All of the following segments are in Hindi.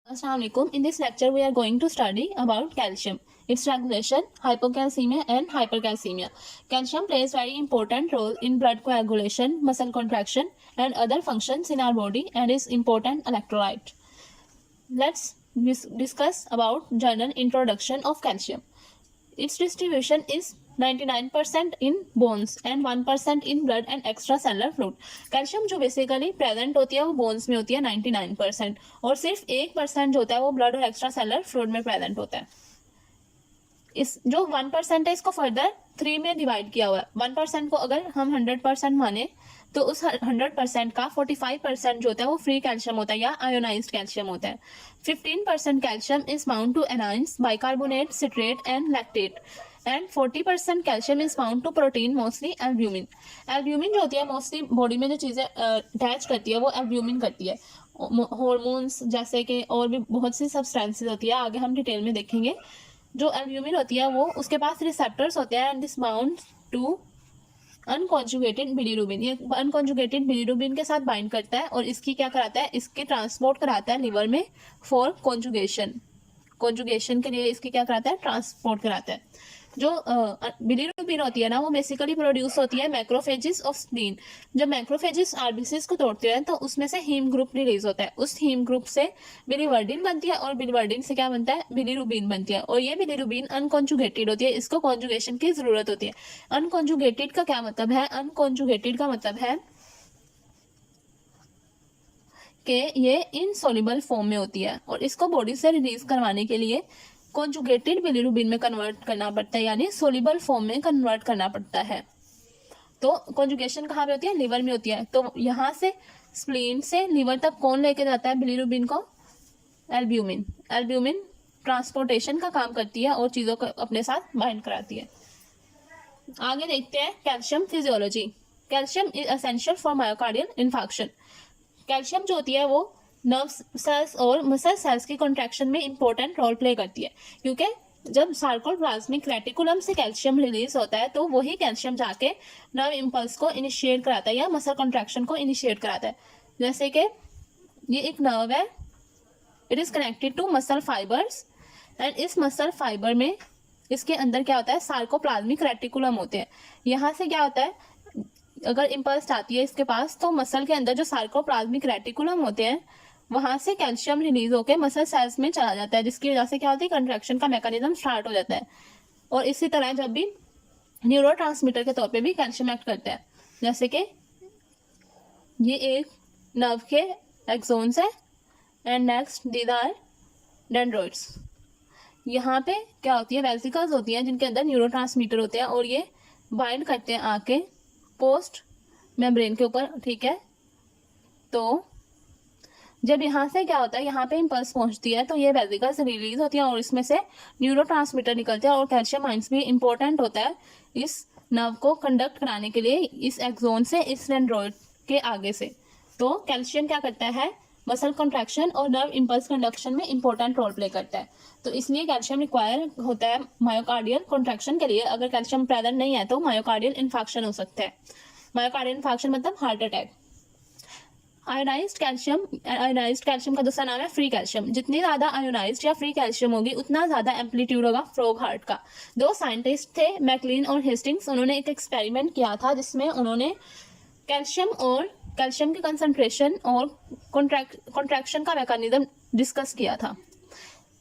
Assalamualaikum. In this lecture, we are going to study about calcium, its regulation, hypocalcemia and hypercalcemia. Calcium plays very important role in blood coagulation, muscle contraction and other functions in our body and is important electrolyte. Let's discuss about general introduction of calcium. Its distribution is 99% in bones and 1% in blood and extracellular fluid. Calcium जो बेसिकली प्रेजेंट होती है वो बोन्स में होती है 99% और सिर्फ 1% जो होता है वो ब्लड और एक्स्ट्रासेलुलर फ्लूइड में प्रेजेंट होता है. इस जो 1% है इसको फर्दर 3 में डिवाइड किया हुआ है. 1% को अगर हम 100% माने तो उस 100% का 45% जो होता है वो फ्री कैल्शियम होता है या आयोनाइज्ड कैल्शियम होता है. 15% calcium is bound to anions, bicarbonate, citrate and lactate and 40% calcium is bound to protein, mostly albumin. Albumin जो होती है मोस्टली बॉडी में जो चीज़ें अटैच करती है वो एल्ब्यूमिन करती है. हॉर्मोन्स जैसे कि और भी बहुत सी सब्सटेंसेस होती है, आगे हम डिटेल में देखेंगे. जो एल्ब्यूमिन होती है वो उसके पास रिसेप्टर्स होते हैं and this bound to unconjugated bilirubin. ये अनकॉन्जुगेटेड बिलीरुबिन के साथ बाइंड करता है और इसकी क्या कराता है, इसके ट्रांसपोर्ट कराता है लिवर में फॉर कॉन्जुगेशन के लिए इसकी क्या कराता है, ट्रांसपोर्ट कराता है. जो बिलीरुबिन होती है ना वो बेसिकली प्रोड्यूस होती है मैक्रोफेजिस ऑफ स्प्लीन. जब मैक्रोफेजिस आरबीसीज को तोड़ते हैं तो उसमें से हीम ग्रुप रिलीज होता है. उस हीम ग्रुप से बिलीवर्डिन बनती है और बिलीवर्डिन से क्या बनता है, बिलीरुबिन बनती है. और ये बिलीरुबिन अनकॉन्जुगेटेड होती है, इसको कॉन्जुगेशन की जरूरत होती है. अनकॉन्जुगेटेड का क्या मतलब है, अनकॉन्जुगेटेड का मतलब है कि ये इनसॉल्युबल फॉर्म में होती है और इसको बॉडी से रिलीज करवाने के लिए कॉन्जुगेटेड बिलीरुबिन में कन्वर्ट करना पड़ता है, यानी सोल्यूबल फॉर्म में कन्वर्ट करना पड़ता है. तो कॉन्जुगेशन कहाँ पे होती है, लिवर में होती है. तो यहाँ से स्प्लीन से लिवर तक कौन लेके जाता है बिलीरुबिन को, एल्ब्यूमिन. एल्ब्यूमिन ट्रांसपोर्टेशन का काम करती है और चीज़ों को अपने साथ बाइंड कराती है. आगे देखते हैं calcium physiology. Calcium is essential for myocardial infarction. Calcium जो होती है वो नर्व सेल्स और मसल सेल्स की कॉन्ट्रैक्शन में इंपॉर्टेंट रोल प्ले करती है, क्योंकि जब सार्कोप्लाज्मिक रेटिकुलम से कैल्शियम रिलीज होता है तो वही कैल्शियम जाके नर्व इंपल्स को इनिशिएट कराता है या मसल कॉन्ट्रैक्शन को इनिशिएट कराता है. जैसे कि ये एक नर्व है, it is connected to muscle fibres and इस मसल फाइबर में इसके अंदर क्या होता है, सार्कोप्लाज्मिक रेटिकुलम होते हैं. यहाँ से क्या होता है, अगर इंपल्स आती है इसके पास तो मसल के अंदर जो सार्कोप्लाज्मिक रेटिकुलम होते हैं वहां से कैल्शियम रिलीज होकर मसल सेल्स में चला जाता है, जिसकी वजह से क्या होती है, कंट्रैक्शन का मैकेनिज्म स्टार्ट हो जाता है. और इसी तरह जब भी न्यूरोट्रांसमीटर के तौर पे भी कैल्शियम एक्ट करता है. जैसे कि ये एक नर्व के एक्सोन्स है एंड नेक्स्ट दीज आर डेंड्रोइड्स. यहाँ पे क्या होती है, वेसिकल्स होती हैं जिनके अंदर न्यूरोट्रांसमीटर होते हैं और ये बाइंड करते हैं आके पोस्ट मेम्ब्रेन के ऊपर. ठीक है, तो जब यहाँ से क्या होता है, यहाँ पे इंपल्स पहुंचती है तो ये वेसिकल्स रिलीज होती है और इसमें से न्यूरोट्रांसमीटर निकलते हैं और कैल्शियम आयंस भी इंपॉर्टेंट होता है इस नर्व को कंडक्ट कराने के लिए इस एक्सोन से इस डेंड्रोइड के आगे से. तो कैल्शियम क्या करता है, मसल कॉन्ट्रैक्शन और नर्व इंपल्स कंडक्शन में इंपॉर्टेंट रोल प्ले करता है. तो इसलिए कैल्शियम रिक्वायर होता है मायोकार्डियल कॉन्ट्रैक्शन के लिए. अगर कैल्शियम प्रेजेंट नहीं है तो मायोकार्डियल इन्फार्क्शन हो सकता है. मायोकार्डियल इन्फार्क्शन मतलब हार्ट अटैक. आयोनाइज्ड कैल्शियम का दूसरा नाम है फ्री कैल्शियम. जितनी ज्यादा आयोनाइज्ड या फ्री कैल्शियम होगी उतना ज्यादा एम्पलीट्यूड होगा फ्रॉग हार्ट का. दो साइंटिस्ट थे, मैकलीन और हेस्टिंग्स, उन्होंने एक एक्सपेरिमेंट किया था जिसमें उन्होंने कैल्शियम की कंसंट्रेशन और कॉन्ट्रैक्शन का मैकेनिज्म डिस्कस किया था.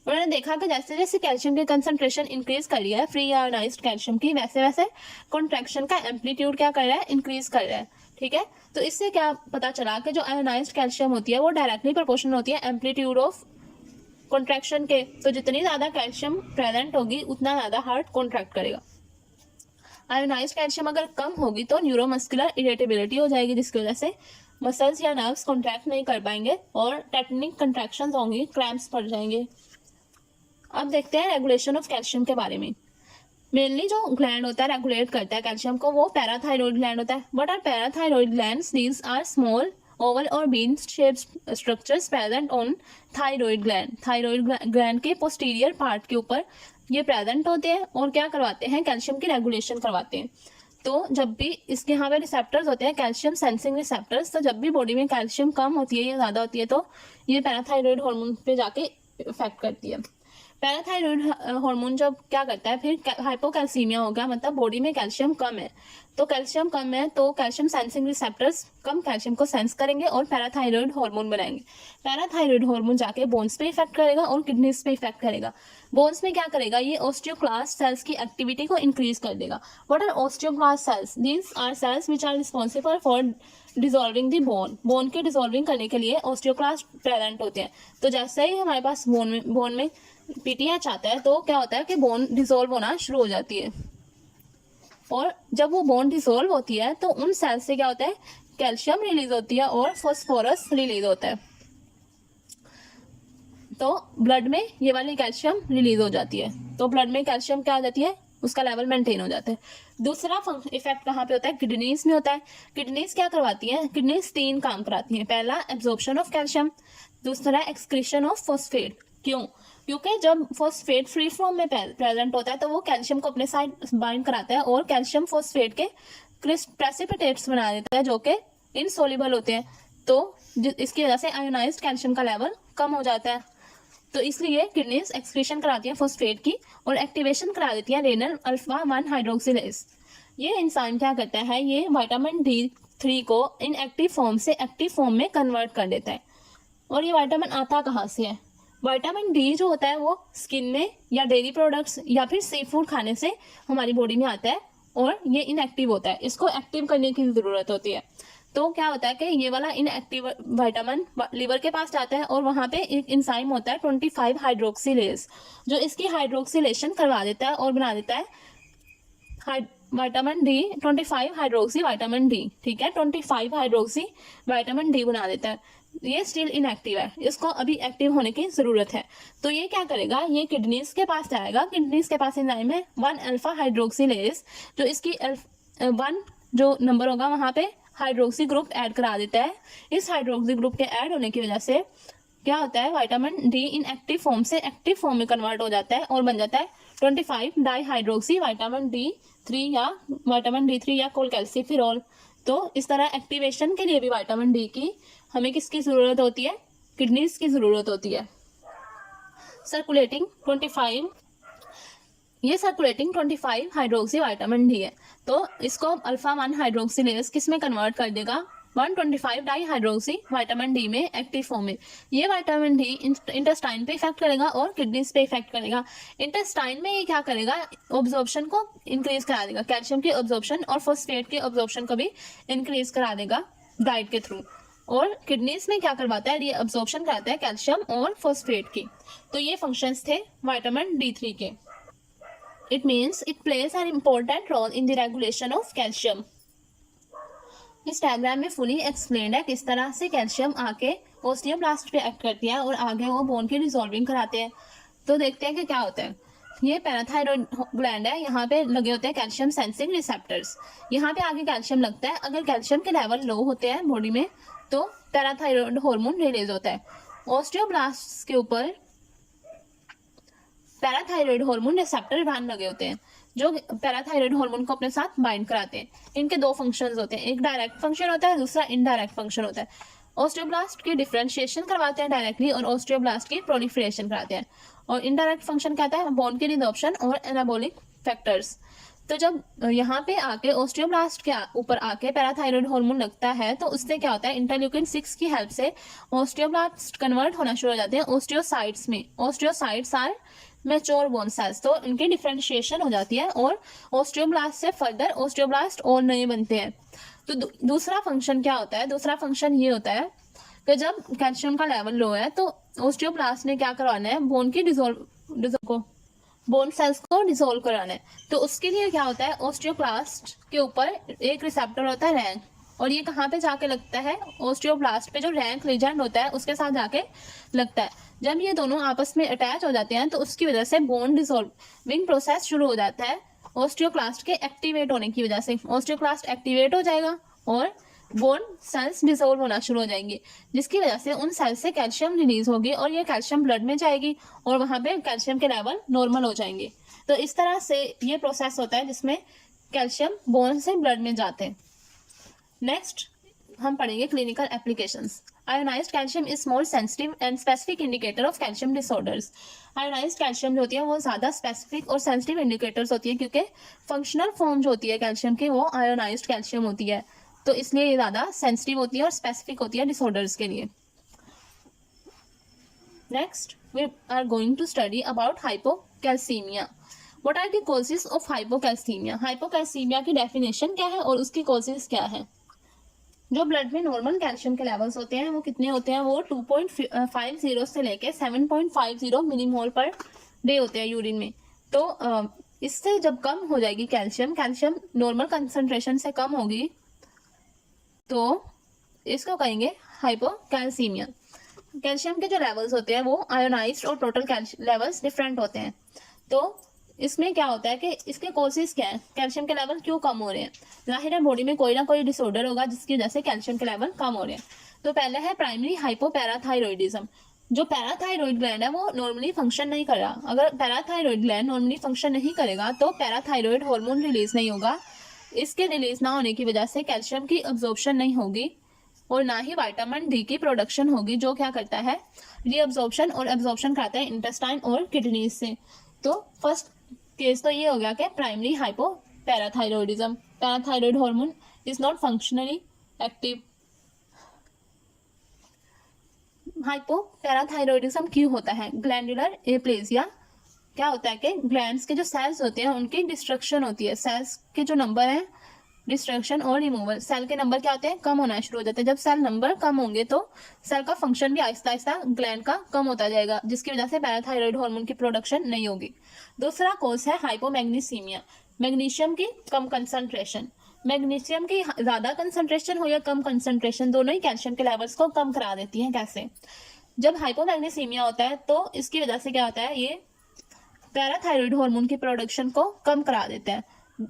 उन्होंने देखा कि जैसे जैसे कैल्शियम की कंसंट्रेशन इंक्रीज कर रही है फ्री आयोनाइज्ड कैल्शियम की, वैसे वैसे कॉन्ट्रैक्शन का एम्पलीट्यूड क्या कर रहा है, इंक्रीज कर रहा है. ठीक है, तो इससे क्या पता चला कि जो आयोनाइज्ड कैल्शियम होती है वो डायरेक्टली प्रोपोर्शनल होती है एम्पलीट्यूड ऑफ कॉन्ट्रैक्शन के. तो जितनी ज्यादा कैल्शियम प्रेजेंट होगी उतना ज्यादा हार्ट कॉन्ट्रैक्ट करेगा. आयोनाइज्ड कैल्शियम अगर कम होगी तो न्यूरोमस्कुलर इरिटेबिलिटी हो जाएगी, जिसकी वजह से मसल्स या नर्व्स कॉन्ट्रैक्ट नहीं कर पाएंगे और टेटनिक कंट्रैक्शंस होंगी, क्रैम्प्स पड़ जाएंगे. अब देखते हैं रेगुलेशन ऑफ कैल्शियम के बारे में. मेनली जो ग्लैंड होता है रेगुलेट करता है कैल्शियम को वो पैराथाइरॉइड ग्लैंड होता है. What are parathyroid glands? These are small oval और bean shaped structures present on thyroid gland. Thyroid gland के पोस्टीरियर पार्ट के ऊपर ये प्रेजेंट होते हैं और क्या करवाते हैं, कैल्शियम की रेगुलेशन करवाते हैं. तो जब भी इसके यहाँ पे रिसेप्टर्स होते हैं, कैल्शियम सेंसिंग रिसेप्टर्स, तो जब भी बॉडी में कैल्शियम कम होती है या ज़्यादा होती है तो ये पैराथायरॉयड हार्मोन पे जाके इफेक्ट करती है। पैराथायरॉयड हार्मोन जब क्या करता है, फिर हाइपोकैल्सीमिया हो गया, मतलब बॉडी में कैल्शियम कम है, तो कैल्शियम कम है तो कैल्शियम सेंसिंग रिसेप्टर्स कम कैल्शियम को सेंस करेंगे और पैराथायरॉयड हार्मोन बनाएंगे। पैराथायरॉयड हार्मोन जाके बोन्स पे इफेक्ट करेगा और किडनीज पे इफेक्ट करेगा। बोन्स में क्या करेगा, ये ऑस्टियोक्लास्ट सेल्स की एक्टिविटी को इंक्रीज कर देगा। What are osteoclast cells? These are cells which are responsible for dissolving the bone. Bone के डिसॉल्विंग करने के लिए ऑस्टियोक्लास्ट प्रेजेंट होते हैं। तो जैसे ही हमारे पास बोन में पीटीएच आता है तो क्या होता है कि बोन डिसॉल्व होना शुरू हो जाती है, और जब वो बोन डिसॉल्व होती है तो उन सेल्स से क्या होता है, कैल्शियम रिलीज होती है और फास्फोरस रिलीज होता है। तो ब्लड में ये वाली कैल्शियम रिलीज हो जाती है, तो ब्लड में कैल्शियम क्या हो जाती है, उसका लेवल मेंटेन हो जाता है। दूसरा इफेक्ट कहाँ पे होता है, किडनीज में होता है। किडनीज क्या करवाती है, किडनीज 3 काम कराती है। पहला एब्जॉर्प्शन ऑफ कैल्शियम, दूसरा एक्सक्रीशन ऑफ फॉस्फेट। क्यों? क्योंकि जब फॉस्फेट फ्री फॉर्म में प्रेजेंट होता है तो वो कैल्शियम को अपने साइड बाइंड कराता है और कैल्शियम फॉस्फेट के प्रेसिपिटेट्स बना देता है जो कि इनसोल्युबल होते हैं, तो इसकी वजह से आयोनाइज्ड कैल्शियम का लेवल कम हो जाता है। तो इसलिए किडनीज एक्सक्रीशन कराती है फॉस्फेट की और एक्टिवेशन करा देती है रेनल अल्फा 1 हाइड्रोक्सिलेज। ये एंजाइम क्या करता है, ये विटामिन D3 को इनएक्टिव फॉर्म से एक्टिव फॉर्म में कन्वर्ट कर देता है। और ये विटामिन आता कहाँ से है, विटामिन डी जो होता है वो स्किन में या डेयरी प्रोडक्ट्स या फिर सी फूड खाने से हमारी बॉडी में आता है और ये इनएक्टिव होता है, इसको एक्टिव करने की जरूरत होती है। तो क्या होता है कि ये वाला इनएक्टिव विटामिन लिवर के पास जाता है और वहाँ पे एक एंजाइम होता है 25 हाइड्रोक्सिलेज, जो इसकी हाइड्रोक्सिलेशन करवा देता है और बना देता है vitamin D 25 hydroxy vitamin D. ठीक है, 25 हाइड्रोक्सी विटामिन डी बना देता है। ये स्टिल इनएक्टिव है, इसको अभी एक्टिव होने की जरूरत है। तो ये क्या करेगा, ये किडनीज के पास जाएगा, किडनीज के पास एंजाइम है 1 अल्फा हाइड्रोक्सिलेज, जो इसकी 1 जो नंबर होगा वहाँ पे हाइड्रोक्सी ग्रुप ऐड करा देता है। इस हाइड्रोक्सी ग्रुप के ऐड होने की वजह से क्या होता है, विटामिन डी इन एक्टिव फॉर्म से एक्टिव फॉर्म में कन्वर्ट हो जाता है और बन जाता है 25 डाईहाइड्रोक्सी विटामिन D3 या कोलकैल्सिफेरॉल। तो इस तरह एक्टिवेशन के लिए भी विटामिन डी की हमें किसकी जरूरत होती है, किडनीज की जरूरत होती है। सर्कुलेटिंग 25, ये सर्कुलेटिंग 25 हाइड्रोक्सी विटामिन डी है, तो इसको अल्फा 1 हाइड्रोक्सिलेज किस में कन्वर्ट कर देगा, 125 डाईहाइड्रोक्सी विटामिन डी में एक्टिव फॉर्म में। ये विटामिन डी इंटेस्टाइन पे इफेक्ट करेगा और किडनीज पे इफेक्ट करेगा। इंटेस्टाइन में ये क्या करेगा, ऑब्जॉर्प्शन को इंक्रीज करा देगा, कैल्शियम की ऑब्जॉर्प्शन और फॉस्फेट की ऑब्जॉर्प्शन को भी इंक्रीज करा देगा डाइट के थ्रू। और किडनीज में क्या करवाता है, ये अब्जॉर्प्शन कराता है कैल्शियम और फॉस्फेट की। तो ये फंक्शंस थे विटामिन D3 के। It means it plays an important role in the regulation of calcium. इस डायग्राम में फुली एक्सप्लेन्ड है किस तरह से कैल्शियम आके ओस्टियोब्लास्ट पे एक्ट करती है और आगे वो बोन की डिसॉल्विंग कराते हैं। तो देखते हैं कि क्या होता है। ये पैराथायरॉयड ग्लैंड है, यहाँ पे लगे होते हैं कैल्शियम सेंसिंग रिसेप्टर्स। यहाँ पे आगे कैल्शियम लगता है, अगर कैल्शियम के लेवल लो होते हैं बॉडी में तो पैराथायरॉयड हार्मोन रिलीज होता है। ऑस्टियोब्लास्ट के ऊपर पैराथायरॉयड हार्मोन रिसेप्टर वैन लगे होते हैं जो पैराथायरॉयड हार्मोन को अपने साथ बाइंड कराते हैं। इनके 2 फंक्शंस होते हैं, एक डायरेक्ट फंक्शन होता है, दूसरा इनडायरेक्ट फंक्शन होता है। ऑस्टियोब्लास्ट की डिफरेंशिएशन करवाते हैं डायरेक्टली और ऑस्टियोब्लास्ट की प्रोलिफरेशन कराते हैं। और इनडायरेक्ट फंक्शन कहता है बोन की रिडक्शन और एनाबॉलिक फैक्टर्स। तो जब यहाँ पे आके ऑस्टियोब्लास्ट के ऊपर आके पैराथायरॉयड हार्मोन लगता है तो उससे क्या होता है, इंटरल्यूकिन 6 की हेल्प से ऑस्टियोब्लास्ट कन्वर्ट होना शुरू हो जाते हैं ओस्टियोसाइट्स में। Osteocytes are mature bone cells, तो इनकी डिफरेंशिएशन हो जाती है और ऑस्टियोब्लास्ट से फर्दर ऑस्टियोब्लास्ट और नए बनते हैं। तो दूसरा फंक्शन क्या होता है, दूसरा फंक्शन ये होता है कि जब कैल्शियम का लेवल लो है तो ऑस्टियोब्लास्ट ने क्या करवाना है, बोन सेल्स को डिसॉल्व कराना है। तो उसके लिए क्या होता है, ऑस्टियोब्लास्ट के ऊपर एक रिसेप्टर होता है रैंक, और ये कहाँ पे जाके लगता है, ऑस्टियोब्लास्ट पे जो रैंक लिगेंड होता है उसके साथ जाके लगता है। जब ये दोनों आपस में अटैच हो जाते हैं तो उसकी वजह से बोन डिसॉल्विंग प्रोसेस शुरू हो जाता है ऑस्टियोक्लास्ट के एक्टिवेट होने की वजह से। ऑस्टियोक्लास्ट एक्टिवेट हो जाएगा और बोन सेल्स डिसॉल्व होना शुरू हो जाएंगे, जिसकी वजह से उन सेल्स से कैल्शियम रिलीज होगी और ये कैल्शियम ब्लड में जाएगी और वहाँ पे कैल्शियम के लेवल नॉर्मल हो जाएंगे। तो इस तरह से ये प्रोसेस होता है जिसमें कैल्शियम बोन से ब्लड में जाते हैं। नेक्स्ट हम पढ़ेंगे clinical applications. Ionised calcium is more sensitive and specific indicator of calcium disorders. Ionised calcium जो होती है वो ज़्यादा स्पेसिफिक और सेंसिटिव इंडिकेटर्स होती है, क्योंकि फंक्शनल फॉर्म जो होती है कैल्शियम की वो आयोनाइज्ड कैल्शियम होती है, तो इसलिए ये ज़्यादा सेंसिटिव होती है और स्पेसिफिक होती है डिसऑर्डर्स के लिए। Next we are going to study about hypocalcaemia. What are the causes of hypocalcaemia? Hypocalcaemia की डेफिनेशन क्या है और उसकी कॉजेज क्या है? जो ब्लड में नॉर्मल कैल्शियम के लेवल्स होते हैं वो कितने होते हैं? वो 2.50 से लेके 7.50 मिलीमोल पर डे होते हैं यूरिन में। तो इससे जब कम हो जाएगी कैल्शियम नॉर्मल कंसंट्रेशन से कम होगी तो इसको कहेंगे हाइपोकैल्सीमिया। कैल्शियम के जो लेवल्स होते हैं वो आयोनाइज्ड और टोटल लेवल्स डिफरेंट होते हैं। तो इसमें क्या होता है कि इसके कॉजेज क्या है, कैल्शियम के लेवल क्यों कम हो रहे हैं? जाहिर है बॉडी में कोई ना कोई डिसऑर्डर होगा जिसकी वजह से कैल्शियम के लेवल कम हो रहे हैं। तो पहले है प्राइमरी हाइपोपैराथायरॉयडिज्म। जो पैराथायरॉयड ग्लैंड है वो नॉर्मली फंक्शन नहीं कर रहा। अगर पैराथायरॉयड ग्लैंड नॉर्मली फंक्शन नहीं करेगा तो पैराथायरॉयड हार्मोन रिलीज नहीं होगा। इसके रिलीज ना होने की वजह से कैल्शियम की अब्जॉर्प्शन नहीं होगी और ना ही विटामिन डी की प्रोडक्शन होगी, जो क्या करता है रीअब्जॉर्प्शन और एब्जॉर्प्शन कराता है इंटेस्टाइन और किडनीज से। तो फर्स्ट केस तो ये हो गया कि primary hypoparathyroidism, parathyroid hormone is not functionally active. Hypoparathyroidism क्यों होता है? Glandular aplasia. क्या होता है कि ग्लैंड्स के जो सेल्स होते हैं उनकी डिस्ट्रक्शन होती है। सेल्स के जो नंबर हैं, डिस्ट्रक्शन और रिमूवल, सेल के नंबर क्या होते हैं? कम होना शुरू हो जाते हैं। जब सेल नंबर कम होंगे तो सेल का फंक्शन भी आहिस्ता आहिस्ता ग्लैंड का कम होता जाएगा, जिसकी वजह से पैराथायरॉयड हार्मोन की प्रोडक्शन नहीं होगी। दूसरा कॉज है हाइपोमैग्नीसीमिया, मैग्नीशियम की कम कंसंट्रेशन। मैग्नीशियम की ज्यादा कंसंट्रेशन हो या कम कंसंट्रेशन, दोनों ही कैल्शियम के लेवल्स को कम करा देती है। कैसे? जब हाइपोमैग्नीसीमिया होता है तो इसकी वजह से क्या होता है, ये पैराथायरॉयड हार्मोन की प्रोडक्शन को कम करा देता है।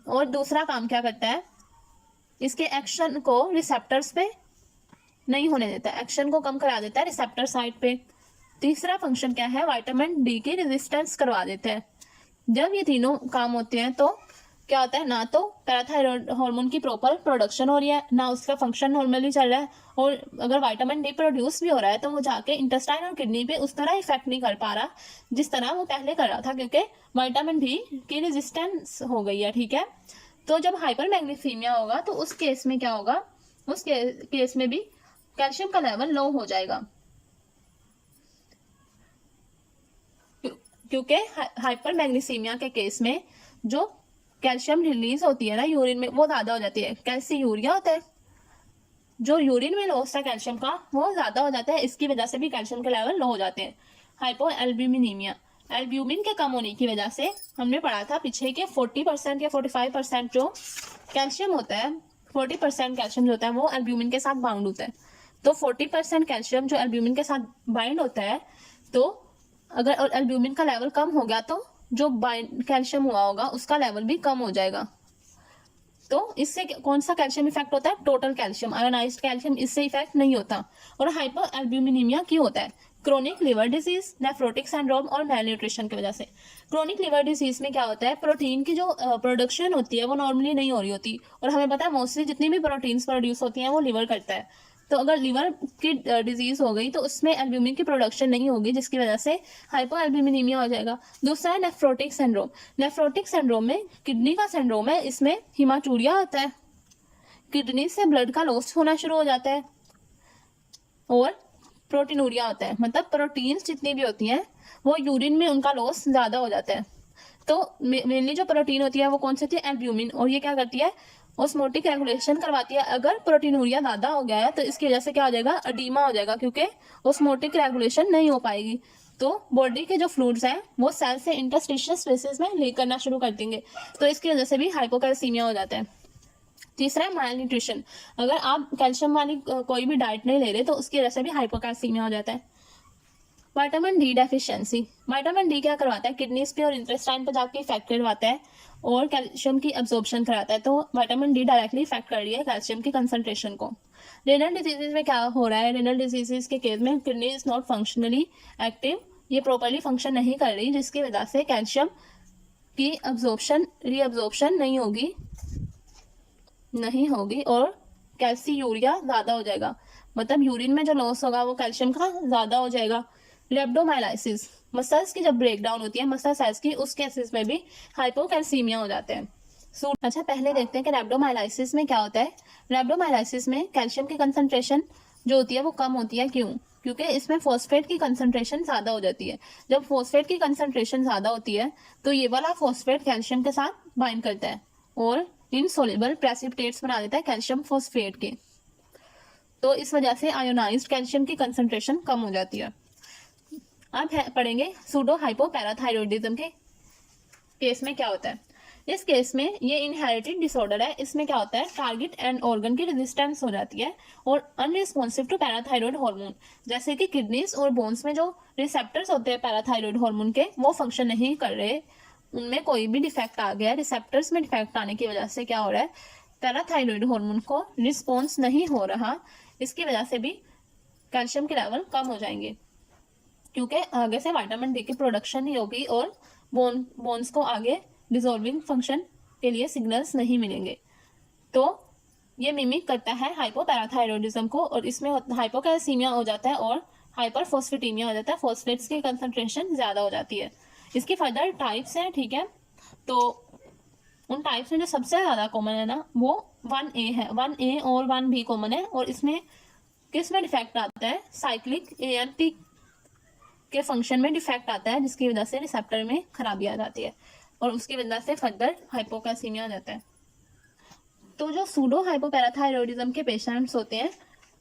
और दूसरा काम क्या करता है, इसके एक्शन को रिसेप्टर्स पे नहीं होने देता, एक्शन को कम करा देता है रिसेप्टर साइड पे। तीसरा फंक्शन क्या है, विटामिन डी की रेजिस्टेंस करवा देता है। जब ये तीनों काम होते हैं तो क्या होता है, ना तो पैराथायरॉयड हार्मोन की प्रॉपर प्रोडक्शन हो रही है, ना उसका फंक्शन नॉर्मली चल रहा है, और अगर विटामिन डी प्रोड्यूस भी हो रहा है तो वो जाके इंटेस्टाइन और किडनी पे उस तरह इफेक्ट नहीं कर पा रहा जिस तरह वो पहले कर रहा था, क्योंकि विटामिन डी की रेजिस्टेंस हो गई है। ठीक है, तो जब हाइपरमैग्नीसीमिया होगा तो उस केस में क्या होगा, उस केस में भी कैल्शियम का लेवल लो हो जाएगा, क्योंकि हाइपरमैग्नीसीमिया के केस में जो कैल्शियम रिलीज होती है ना यूरिन में वो ज्यादा हो जाती है। कैल्सी यूरिया होता है, जो यूरिन में लॉस है कैल्शियम का वो ज्यादा हो जाता है, इसकी वजह से भी कैल्शियम के लेवल लो हो जाते हैं। हाइपो एल्ब्यूमिनीमिया, एल्ब्यूमिन के कम होने की वजह से हमने पढ़ा था पीछे के 40% या 45% जो कैल्शियम होता है, 40% कैल्शियम जो होता है वो एल्ब्यूमिन के साथ बाउंड होता है। तो 40% कैल्शियम जो एल्ब्यूमिन के साथ बाइंड होता है, तो अगर एल्ब्यूमिन का लेवल कम हो गया तो जो बाइंड कैल्शियम हुआ होगा उसका लेवल भी कम हो जाएगा। तो इससे कौन सा कैल्शियम इफेक्ट होता है, टोटल कैल्शियम, आयोनाइज्ड कैल्शियम इससे इफेक्ट नहीं होता। और हाइपर एल्ब्यूमिनीमिया क्यों होता है, chronic liver disease, nephrotic syndrome और मेलन्यूट्रिशन की वजह से। क्रोनिक लिवर डिजीज में क्या होता है, प्रोटीन की जो प्रोडक्शन होती है वो नॉर्मली नहीं हो रही होती, और हमें पता है मोस्टली जितनी भी प्रोटीन्स प्रोड्यूस होती हैं वो लिवर करता है। तो अगर लिवर की डिजीज हो गई तो उसमें एल्ब्यूमिन की प्रोडक्शन नहीं होगी, जिसकी वजह से हाइपो एल्ब्यूमिनीमिया हो जाएगा। दूसरा है नेफ्रोटिक सिंड्रोम। नेफ्रोटिक सिंड्रोम में किडनी का सिंड्रोम है, इसमें हिमाचूरिया होता है, किडनी से ब्लड का लॉस होना शुरू हो जाता है, और प्रोटीनूरिया होता है, मतलब प्रोटीन्स जितनी भी होती हैं वो यूरिन में उनका लॉस ज्यादा हो जाता है। तो मेनली जो प्रोटीन होती है वो कौन सी होती है, एल्ब्यूमिन, और ये क्या करती है, ऑस्मोटिक रेगुलेशन करवाती है। अगर प्रोटीनूरिया ज्यादा हो गया है तो इसकी वजह से क्या हो जाएगा, अडीमा हो जाएगा, क्योंकि ऑस्मोटिक रेगुलेशन नहीं हो पाएगी। तो बॉडी के जो फ्लूइड्स हैं वो सेल से इंटरस्टिशियल स्पेसेस में लीक करना शुरू कर देंगे, तो इसकी वजह से भी हाइपोकैल्सीमिया हो जाता है। तीसरा है माल न्यूट्रिशन, अगर आप कैल्शियम वाली कोई भी डाइट नहीं ले रहे तो उसकी वजह से भी हाइपोकैल्सीमिया हो जाता है। Vitamin D deficiency, vitamin D क्या करवाता है, किडनीज पे और इंटेस्टाइन पे जाके इफेक्ट करवाता है और कैल्शियम की अब्जॉर्प्शन कराता है। तो विटामिन डी डायरेक्टली इफेक्ट कर रही है कैल्शियम की कंसंट्रेशन को। रेनल डिजीजेज में क्या हो रहा है, रेनल डिजीजेज के केस में kidney is not functionally active, ये प्रॉपरली फंक्शन नहीं कर रही, जिसकी वजह से कैल्शियम की अब्जॉर्प्शन रीअब्जॉर्प्शन नहीं होगी, नहीं होगी और कैल्सियूरिया ज़्यादा हो जाएगा, मतलब यूरिन में जो लॉस होगा वो कैल्शियम का ज़्यादा हो जाएगा। लेप्टोमाइलाइसिस, मसल्स की जब ब्रेकडाउन होती है मसल साइज की, उस केसेस में भी हाइपोकैल्सीमिया हो जाते हैं। अच्छा, पहले देखते हैं कि रैप्डोमाइलाइसिस में क्या होता है। रैप्डोमाइलाइसिस में कैल्शियम की कंसंट्रेशन जो होती है वो कम होती है। क्यों? क्योंकि इसमें फॉस्फेट की कंसंट्रेशन ज़्यादा हो जाती है। जब फॉस्फेट की कंसंट्रेशन ज़्यादा होती है तो ये वाला फॉस्फेट कैल्शियम के साथ बाइंड करता है और इनसोल्युबल प्रेसिपिटेट्स बना देता है कैल्शियम फॉस्फेट के। तो इस वजह से आयोनाइज्ड कैल्शियम की कंसंट्रेशन कम हो जाती है। अब पढ़ेंगे सूडो हाइपोपैराथायरॉयडिज्म के केस में क्या होता है। इस केस में ये इनहेरिटेड डिसऑर्डर है। इसमें क्या होता है, टारगेट एंड ऑर्गन की रेजिस्टेंस हो जाती है और अनरिस्पॉन्सिव टू पैराथायरॉयड हार्मोन, जैसे कि किडनीज और बोन्स में जो रिसेप्टर्स होते हैं पैराथायरॉयड हार्मोन के, वो फंक्शन नहीं कर रहे, उनमें कोई भी डिफेक्ट आ गया है। रिसेप्टर्स में डिफेक्ट आने की वजह से क्या हो रहा है, पैराथायरॉयड हार्मोन को रिस्पॉन्स नहीं हो रहा। इसकी वजह से भी कैल्शियम के लेवल कम हो जाएंगे, क्योंकि आगे से विटामिन डी की प्रोडक्शन नहीं होगी और बोन्स को आगे डिसॉल्विंग फंक्शन के लिए सिग्नल्स नहीं मिलेंगे। तो ये मिमिक करता है हाइपोपैराथायरॉयडिज्म को और इसमें हाइपोकैल्सीमिया हो जाता है और हाइपरफॉस्फेटीमिया हो जाता है। फॉस्फेट्स की कंसंट्रेशन ज़्यादा हो जाती है। इसकी फर्दर टाइप्स हैं, ठीक है। तो उन टाइप्स में जो सबसे ज़्यादा कॉमन है ना, वो 1A है। 1A और 1B कॉमन है। और इसमें किस में डिफेक्ट आता है, साइक्लिक AMP के फंक्शन में डिफेक्ट आता है, जिसकी वजह से रिसेप्टर में खराबी आ जाती है और उसकी वजह से फर्दर हाइपोकैल्सीमिया आ जाता है। तो जो सूडो हाइपोपैराथायरॉयडिज्म के पेशेंट्स होते हैं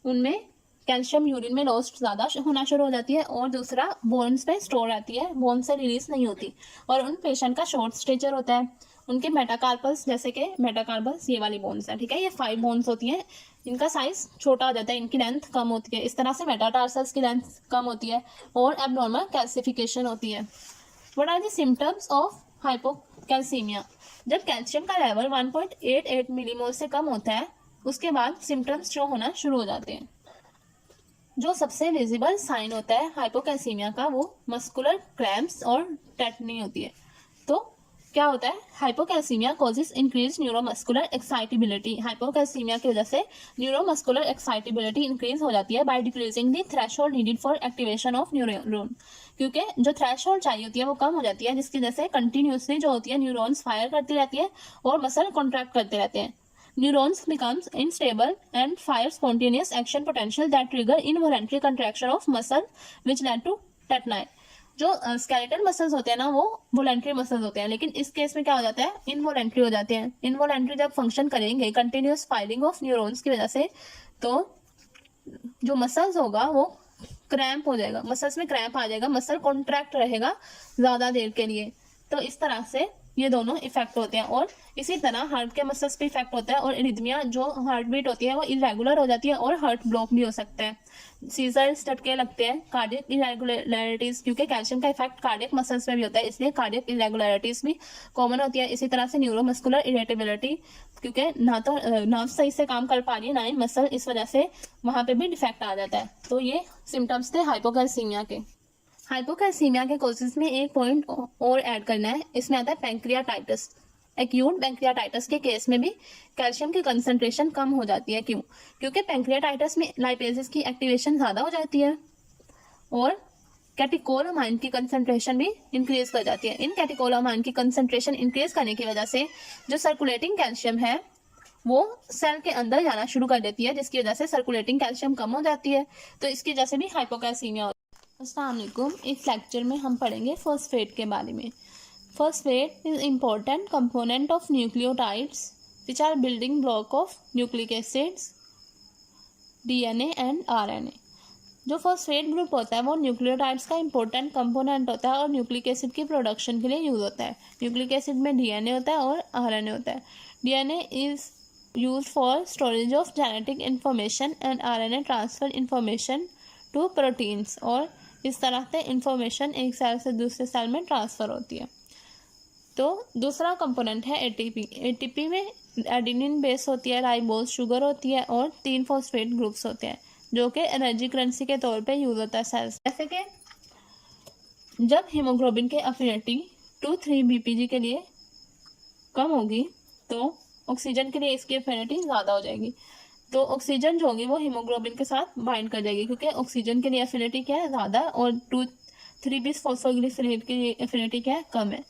उनमें कैल्शियम यूरिन में लॉस्ट ज़्यादा होना शुरू हो जाती है और दूसरा बोन्स में स्टोर रहती है, बोन से रिलीज नहीं होती। और उन पेशेंट का शॉर्ट स्टेचर होता है। उनके मेटाकार्पल्स, जैसे कि मेटाकार्पल्स ये वाली बोन्स है, ठीक है, ये 5 बोन्स होती हैं। इनका साइज छोटा हो जाता है, इनकी लेंथ कम होती है। इस तरह से मेटाटार्सल्स की लेंथ कम होती है और एबनॉर्मल कैल्सिफिकेशन होती है। What are the symptoms of hypocalcaemia? जब कैल्शियम का लेवल 1.88 मिलीमोल से कम होता है उसके बाद सिम्टम्स शो होना शुरू हो जाते हैं। जो सबसे विजिबल साइन होता है हाइपोकैल्सीमिया का वो मस्कुलर क्रैम्प्स और टेटनी होती है। तो क्या होता है, hypocalcaemia causes increase neuromuscular excitability. Hypocalcaemia की वजह से न्यूरोमस्कुलर एक्साइटेबिलिटी इंक्रीज हो जाती है by decreasing the threshold needed for activation of neuron. क्योंकि जो थ्रेशोल्ड चाहिए होती है वो कम हो जाती है, जिसकी वजह से कंटिन्यूसली जो होती है न्यूरॉन्स फायर करती रहती है और मसल कॉन्ट्रैक्ट करते रहते हैं। Neurons becomes unstable and fire spontaneous action potential that trigger involuntary contraction of muscle which led to tetani। जो स्केलेटल मसल्स होते हैं ना वो वोलेंट्री मसल्स होते हैं, लेकिन इस केस में क्या हो जाता है, इनवोलेंट्री हो जाते हैं। इनवोलेंट्री जब फंक्शन करेंगे कंटिन्यूस फायरिंग ऑफ न्यूरॉन्स की वजह से, तो जो मसल्स होगा वो क्रैम्प हो जाएगा, मसल्स में क्रैम्प आ जाएगा, मसल कॉन्ट्रैक्ट रहेगा ज़्यादा देर के लिए। तो इस तरह से ये दोनों इफेक्ट होते हैं। और इसी तरह हार्ट के मसल्स पे इफेक्ट होता है और इरिथमिया, जो हार्ट बीट होती है वो इरेगुलर हो जाती है और हार्ट ब्लॉक भी हो सकता है। सीजर्स झटके लगते हैं, कार्डियक इरेगुलरिटीज, क्योंकि कैल्शियम का इफेक्ट कार्डियक मसल्स में भी होता है इसलिए कार्डियक इरेगुलरिटीज भी कॉमन होती है। इसी तरह से न्यूरोमस्कुलर इरिटेबिलिटी, क्योंकि ना तो नर्व सही से काम कर पा रही है ना ही मसल, इस वजह से वहाँ पे भी डिफेक्ट आ जाता है। तो ये सिम्टम्स थे हाइपोकैल्सीमिया के। हाइपोकैल्सीमिया के कोजेस में एक पॉइंट और ऐड करना है, इसमें आता है पैंक्रियाटाइटिस। एक्यूट पैंक्रियाटाइटिस के केस में भी कैल्शियम की कंसंट्रेशन कम हो जाती है। क्यों? क्योंकि पैंक्रियाटाइटिस में लाइपेजेस की एक्टिवेशन ज़्यादा हो जाती है और कैटिकोलामाइन की कंसंट्रेशन भी इंक्रीज कर जाती है। इन कैटिकोलामाइन की कंसंट्रेशन इंक्रीज करने की वजह से जो सर्कुलेटिंग कैल्शियम है वो सेल के अंदर जाना शुरू कर देती है, जिसकी वजह से सर्कुलेटिंग कैल्शियम कम हो जाती है। तो इसकी वजह से भी हाइपोकैल्सीमिया। अस्सलाम वालेकुम। इस लेक्चर में हम पढ़ेंगे फॉस्फेट के बारे में। Phosphate is important component of nucleotides which are building block of nucleic acids, DNA and RNA। जो फॉस्फेट ग्रुप होता है वो न्यूक्लियोटाइड्स का इंपॉर्टेंट कंपोनेंट होता है और न्यूक्लिक एसिड की प्रोडक्शन के लिए यूज होता है। न्यूक्लिक एसिड में DNA होता है और RNA होता है। DNA is use for storage of genetic information and RNA transfer information to proteins, और इस तरह से इंफॉर्मेशन एक सेल से दूसरे सेल में ट्रांसफ़र होती है। तो दूसरा कंपोनेंट है ATP। ATP में एडेनिन बेस होती है, राइबोज शुगर होती है और 3 फॉस्फेट ग्रुप्स होते हैं जो कि एनर्जी करेंसी के तौर पे यूज होता है सेल्स। जैसे कि जब हीमोग्लोबिन के अफिनिटी 2,3 BPG के लिए कम होगी तो ऑक्सीजन के लिए इसकी एफिनिटी ज़्यादा हो जाएगी। तो ऑक्सीजन जो होगी वो हीमोग्लोबिन के साथ बाइंड कर जाएगी, क्योंकि ऑक्सीजन के लिए एफिनिटी क्या है, ज़्यादा, और 2,3-bis फॉस्फोग्लिसरेट की एफिनिटी क्या है, कम है।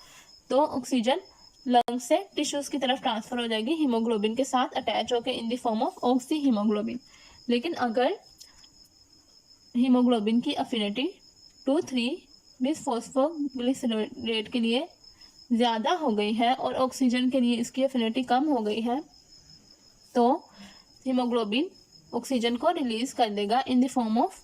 तो ऑक्सीजन लंग से टिश्यूज की तरफ ट्रांसफर हो जाएगी हीमोग्लोबिन के साथ अटैच होकर in the form of oxy haemoglobin. लेकिन अगर हीमोग्लोबिन की एफिनिटी 2,3-bis फॉस्फोग्लिसरेट के लिए ज़्यादा हो गई है और ऑक्सीजन के लिए इसकी एफिनिटी कम हो गई है, तो हीमोग्लोबिन ऑक्सीजन को रिलीज कर देगा in the form of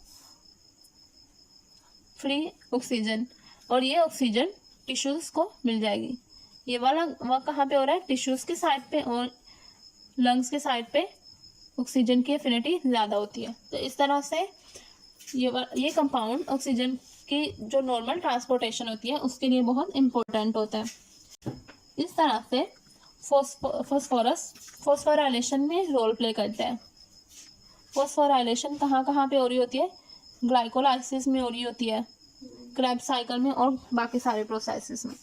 free oxygen, और ये ऑक्सीजन टिश्यूज को मिल जाएगी। ये वाला वह कहाँ पे हो रहा है, टिश्यूज के साइड पे, और लंग्स के साइड पे ऑक्सीजन की एफिनिटी ज़्यादा होती है। तो इस तरह से ये कंपाउंड ऑक्सीजन की जो नॉर्मल ट्रांसपोर्टेशन होती है उसके लिए बहुत इम्पोर्टेंट होता है। इस तरह से फॉस्फोरस फॉस्फोराइलेशन में रोल प्ले करता है। फॉस्फोराइलेशन कहाँ कहाँ पे हो रही होती है, ग्लाइकोलाइसिस में हो रही होती है, क्रेब्स साइकिल में, और बाकी सारे प्रोसेसेस में।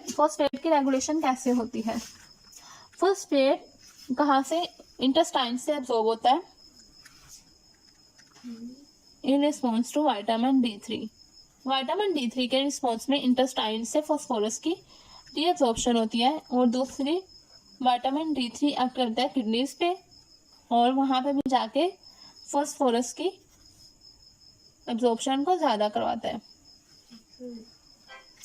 फॉस्फेट की रेगुलेशन कैसे होती है, फॉस्फेट कहाँ से, इंटेस्टाइन से एब्जॉर्ब होता है in response to vitamin D3। Vitamin D3 के रिस्पॉन्स में इंटेस्टाइन से फॉस्फोरस की रीअब्जॉर्प्शन होती है, और दूसरी विटामिन D3 एक्ट करता है किडनीज पे, और वहाँ पे भी जाके फॉस्फोरस की एब्जॉर्प्शन को ज़्यादा करवाता है।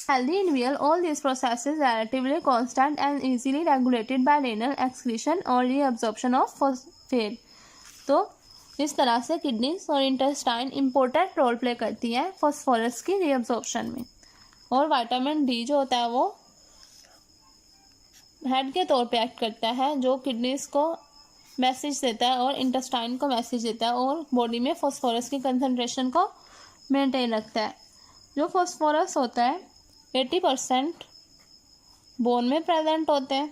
Healthy individual, all these processes are relatively constant and easily regulated by renal excretion or reabsorption of phosphate। तो इस तरह से किडनीज और इंटेस्टाइन इम्पोर्टेंट रोल प्ले करती है फॉस्फोरस की रीअब्जॉर्प्शन में, और विटामिन डी जो होता है वो हेड के तौर पे एक्ट करता है, जो किडनीज को मैसेज देता है और इंटेस्टाइन को मैसेज देता है, और बॉडी में फॉस्फोरस की कंसंट्रेशन को मेंटेन रखता है। जो फॉस्फोरस होता है 80% बोन में प्रेजेंट होते हैं,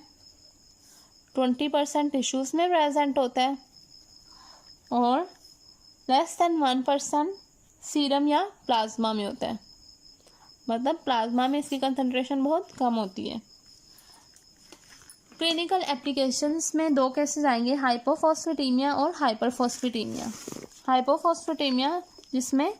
20% टिश्यूज़ में प्रेजेंट होता है, और लेस देन 1% सीरम या प्लाज्मा में होता है। मतलब प्लाज्मा में इसकी कंसंट्रेशन बहुत कम होती है। क्लिनिकल एप्लीकेशंस में 2 केसेस आएंगे, हाइपोफॉस्फेटेमिया और हाइपरफॉस्फेटेमिया। हाइपोफॉस्फेटेमिया जिसमें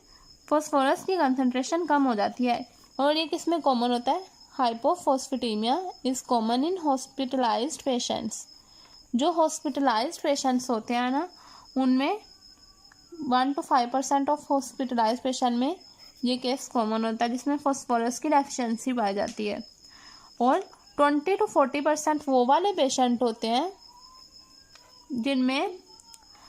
फॉस्फोरस की कंसंट्रेशन कम हो जाती है, और ये किस में कॉमन होता है, hypophosphatemia is common in hospitalized patients. जो हॉस्पिटलाइज्ड पेशेंट्स होते हैं ना, उनमें 1 to 5% ऑफ हॉस्पिटलाइज्ड पेशेंट में ये केस कॉमन होता है, जिसमें फॉस्फोरस की डेफिशिएंसी पाई जाती है। और 20 to 40% वो वाले पेशेंट होते हैं जिनमें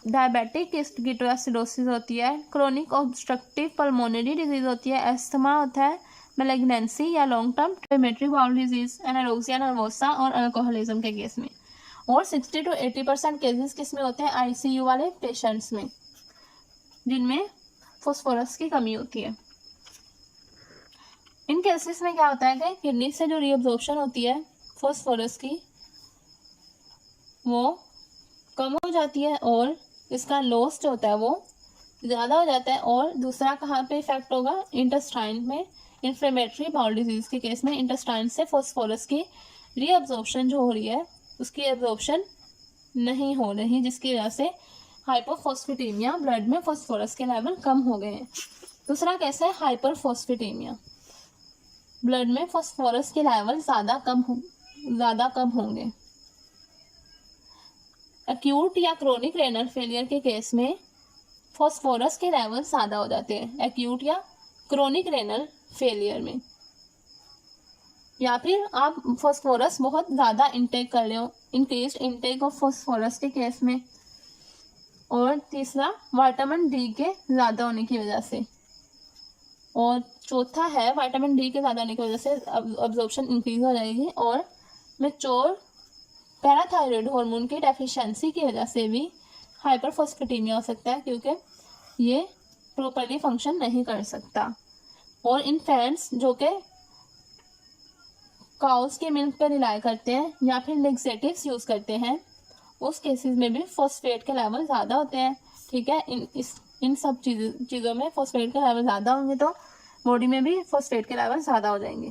डायबिटिक कीटोएसिडोसिस होती है, क्रोनिक ऑब्स्ट्रक्टिव पल्मोनरी डिजीज होती है, एस्थमा होता है, मैलिग्नेंसी या long term inflammatory bowel disease, anorexia nervosa और अल्कोहलिज्म के केस में। और 60 to 80% केसेस किस में होते हैं, आईसीयू वाले पेशेंट्स में, जिनमें फॉस्फोरस की कमी होती है। इन केसेस में क्या होता है कि किडनी से जो रीअब्जॉर्प्शन होती है फॉस्फोरस की वो कम हो जाती है, और इसका लॉस जो होता है वो ज़्यादा हो जाता है। और दूसरा कहाँ पे इफेक्ट होगा, इंटेस्टाइन में, इन्फ्लेमेटरी बाउल डिजीज के केस में इंटेस्टाइन से फॉस्फोरस की रीअब्जॉर्प्शन जो हो रही है उसकी एब्जॉर्प्शन नहीं हो रही, जिसकी वजह से हाइपोफॉस्फेटेमिया, ब्लड में फॉस्फोरस के लेवल कम हो गए हैं। दूसरा कैसा है, हाइपरफॉस्फेटेमिया, ब्लड में फॉस्फोरस के लेवल ज़्यादा कम होंगे। एक्यूट या क्रोनिक रेनल फेलियर के केस में फॉस्फोरस के लेवल ज़्यादा हो जाते हैं, एक्यूट या क्रोनिक रेनल फेलियर में। या फिर आप फॉस्फोरस बहुत ज़्यादा इंटेक कर रहे हो, इंक्रीज्ड इंटेक ऑफ फॉस्फोरस के केस में। और तीसरा विटामिन डी के ज़्यादा होने की वजह से। और चौथा है विटामिन डी के ज़्यादा होने की वजह से अब्जॉर्प्शन इंक्रीज हो जाएगी, और मैच्योर पैराथायरॉयड हार्मोन की डेफिशिएंसी की वजह से भी हाइपरफॉस्फेटेमिया हो सकता है, क्योंकि ये प्रॉपर्ली फंक्शन नहीं कर सकता। और इन्फेंट्स जो कि काउस के मिल्क पर रिलाई करते हैं या फिर लेक्सेटिव्स यूज़ करते हैं, उस केसेस में भी फॉस्फेट के लेवल ज़्यादा होते हैं। ठीक है, इन सब चीज़ों में फॉस्फेट के लेवल ज़्यादा होंगे तो बॉडी में भी फॉस्फेट के लेवल ज़्यादा हो जाएंगे।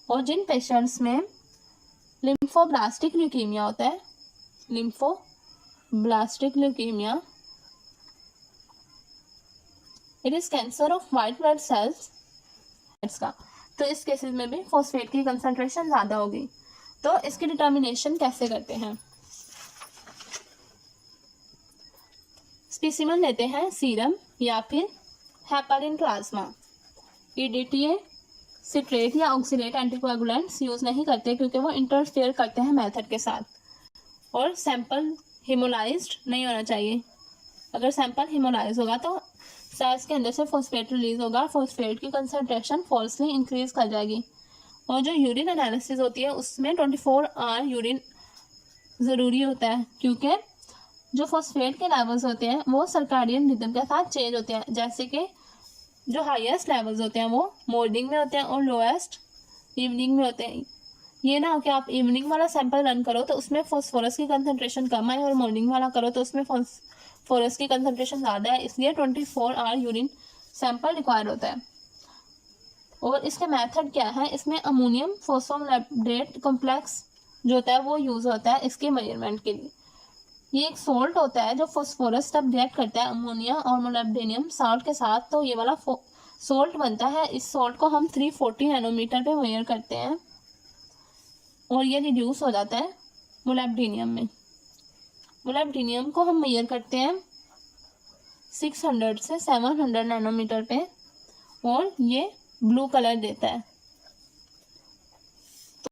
और जिन पेशेंट्स में लिम्फोब्लास्टिक ल्यूकीमिया होता है lymphoblastic leukaemia, it is cancer of white blood cells का। तो इस केसेस में भी फॉस्फेट की कंसंट्रेशन ज़्यादा होगी। तो इसकी डिटर्मिनेशन कैसे करते हैं? स्पेसिमेन लेते हैं सीरम या फिर हेपारिन प्लाज्मा। EDTA, सिट्रेट या ऑक्सीलेट एंटीकोएगुलेंट्स यूज़ नहीं करते क्योंकि वो इंटरफेयर करते हैं मेथड के साथ। और सैंपल हिमोलाइज्ड नहीं होना चाहिए। अगर सैंपल हिमोलाइज होगा तो सेल्स के अंदर से फॉस्फेट रिलीज होगा, फॉस्फेट की कंसंट्रेशन फॉल्सली इंक्रीज कर जाएगी। और जो यूरिन एनालिसिस होती है उसमें 24 आवर यूरिन ज़रूरी होता है क्योंकि जो फॉस्फेट के लेवल्स होते हैं वो सर्काडियन रिदम के साथ चेंज होते हैं। जैसे कि जो हाईएस्ट लेवल्स होते हैं वो मॉर्निंग में होते हैं और लोएस्ट इवनिंग में होते हैं। ये ना हो कि आप इवनिंग वाला सैंपल रन करो तो उसमें फॉस्फोरस की कंसंट्रेशन कम आए और मॉर्निंग वाला करो तो उसमें फॉस्फोरस की कंसंट्रेशन ज़्यादा है। इसलिए 24 आवर यूरिन सैंपल रिक्वायर होता है। और इसके मेथड क्या है? इसमें अमोनियम फॉस्फोमोलैब्डेट कॉम्प्लेक्स जो होता है वो यूज़ होता है इसके मेजरमेंट के लिए। ये एक सॉल्ट होता है जो फॉस्फोरस तब रिएक्ट करता है अमोनिया और मोलिब्डेनम साल्ट के साथ, तो ये वाला सॉल्ट बनता है। इस सॉल्ट को हम 340 नैनोमीटर पे मेजर करते हैं और ये रिड्यूस हो जाता है मोलिब्डेनम में। मोलिब्डेनम को हम मेजर करते हैं 600 से 700 नैनोमीटर पे और ये ब्लू कलर देता है।